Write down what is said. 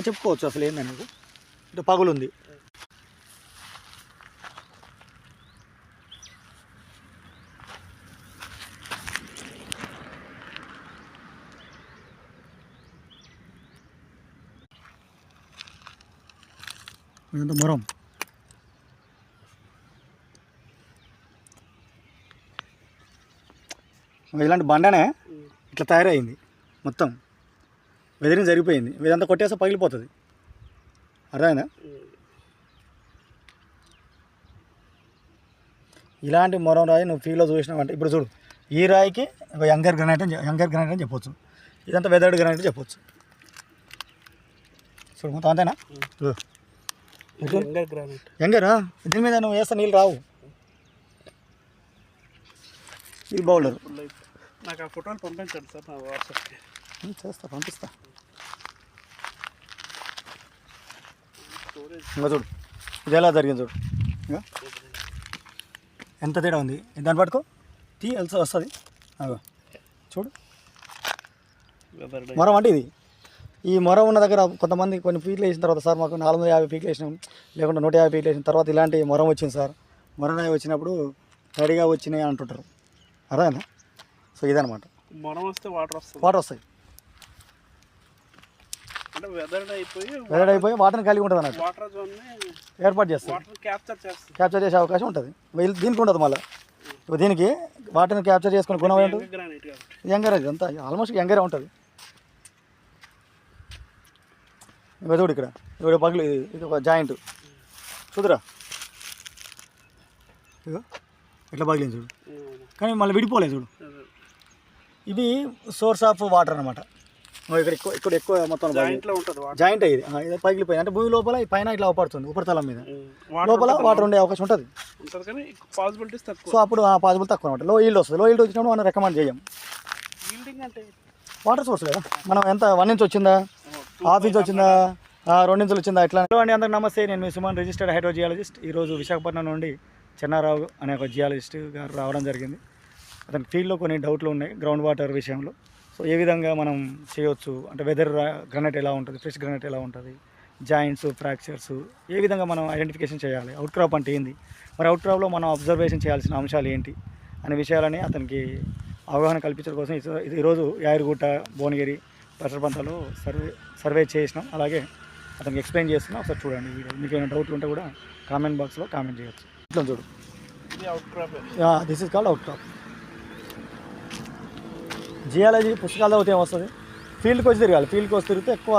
చెప్పుకోవచ్చు అసలు ఏందనేది. ఇటు పగులుంది. ఇదంతా మొరం. ఇలాంటి బండనే ఇట్లా తయారైంది మొత్తం. వెదరింగ్ జరిగిపోయింది. ఇదంతా కొట్టేస్తే పగిలిపోతుంది. అర్థమైందా? ఇలాంటి మొరం రాయి నువ్వు ఫీల్డ్లో చూసినావంటే ఇప్పుడు చూడు, ఈ రాయికి యంగర్ గ్రానైట్ అని చెప్పొచ్చు. ఇదంతా వెదర్డ్ గ్రానైట్ అని చెప్పొచ్చు. చూడు మొత్తం అంతేనా? యంగరా దీని మీద నువ్వు వేస్తే నీళ్ళు రావు. ఇది బౌలర్. నాకు ఆ ఫోటోలు పంపించండి సార్ నా వాట్సాప్కి. చేస్తా, పంపిస్తా. ఇంకా చూడు ఇది ఎలా జరిగింది చూడు. ఇంకా ఎంత తేడా ఉంది. దాన్ని పట్టుకో తీ వెళ్తా వస్తుంది. అదో చూడు మొరం అంటే ఇది. ఈ మొరం ఉన్న దగ్గర కొంతమంది కొన్ని ఫీట్లు వేసిన తర్వాత సార్ మాకు 450 ఫీట్లు వేసినాం, లేకుండా 150 ఫీట్లు వేసిన తర్వాత ఇలాంటి మొరం వచ్చింది సార్. మొరం వచ్చినప్పుడు తడిగా వచ్చినాయి అంటుంటారు. అర్థమైందా? సో ఇదనమాట. మొరం వస్తే వాటర్ వస్తాయి. అంటే వెదర్డ్ అయిపోయి వాటర్ని కలిగి ఉంటుంది అన్నట్టు. వాటర్ జోన్ ఏర్పాటు చేస్తారు. క్యాప్చర్ చేసే అవకాశం ఉంటుంది. దీనికి ఉండదు. మళ్ళీ దీనికి వాటర్ని క్యాప్చర్ చేసుకునే గుణం ఏంటి? యంగర్. అది అంతా ఆల్మోస్ట్ యంగరే ఉంటుంది. ఇంకా చూడు ఇక్కడ పగిలి ఇది ఒక జాయింట్ చూదురా. ఇగో ఇట్లా పగిలింది చూడు. కానీ మళ్ళీ విడిపోలేదు చూడు. ఇది సోర్స్ ఆఫ్ వాటర్ అనమాట. ఇక్కడ ఎక్కువ మొత్తం జాయింట్ అయ్యేది. ఇది పగిలిపోయింది అంటే భూమి లోపల పైన ఇట్లా పడుతుంది ఉపరితలం మీద. లోపల వాటర్ ఉండే అవకాశం ఉంటుంది. సో అప్పుడు ఆ పాసిబుల్ తక్కువ అనమాట. లో ఈల్డ్ వస్తుంది. లో ఈల్డ్ వచ్చినప్పుడు మనం రికమెండ్ చేయం. వాటర్ సోర్స్ కదా. మనం ఎంత 1 ఇంచ్ వచ్చిందా, 1/2 ఇంచ్ వచ్చిందా, 2 ఇంచులు వచ్చిందా ఇట్లా. అండి అందరికి నమస్తే. నేను మీ సుమన్, రిజిస్టర్డ్ హైడ్రోజియాలజిస్ట్. ఈరోజు విశాఖపట్నం నుండి చెన్నారావు అనే ఒక జియాలజిస్ట్ గారు రావడం జరిగింది. అతని ఫీల్డ్లో కొన్ని డౌట్లు ఉన్నాయి గ్రౌండ్ వాటర్ విషయంలో. సో ఏ విధంగా మనం చేయవచ్చు అంటే వెదర్ గ్రానైట్ ఎలా ఉంటుంది, ఫ్రెష్ గ్రానైట్ ఎలా ఉంటుంది, జాయింట్స్, ఫ్రాక్చర్స్ ఏ విధంగా మనం ఐడెంటిఫికేషన్ చేయాలి, అవుట్ క్రాప్ అంటే ఏంది, మరి అవుట్ క్రాప్లో మనం అబ్జర్వేషన్ చేయాల్సిన అంశాలు ఏంటి అనే విషయాలని అతనికి అవగాహన కల్పించడం కోసం ఈరోజు యాదగిరిగుట్ట, భువనగిరి పరిసర ప్రాంతాల్లో సర్వే చేసినాం. అలాగే అతనికి ఎక్స్ప్లెయిన్ చేస్తున్నాం. ఒకసారి చూడండి వీడియో. మీకు ఏమైనా డౌట్లు ఉంటే కూడా కామెంట్ బాక్స్లో కామెంట్ చేయొచ్చు. ఇట్లా చూడు. This is called out crop. Geology పుస్తకాలు చదివితే ఏమొస్తుంది, ఫీల్డ్కి వచ్చి తిరగాలి. ఫీల్డ్కి వచ్చి తిరిగితే ఎక్కువ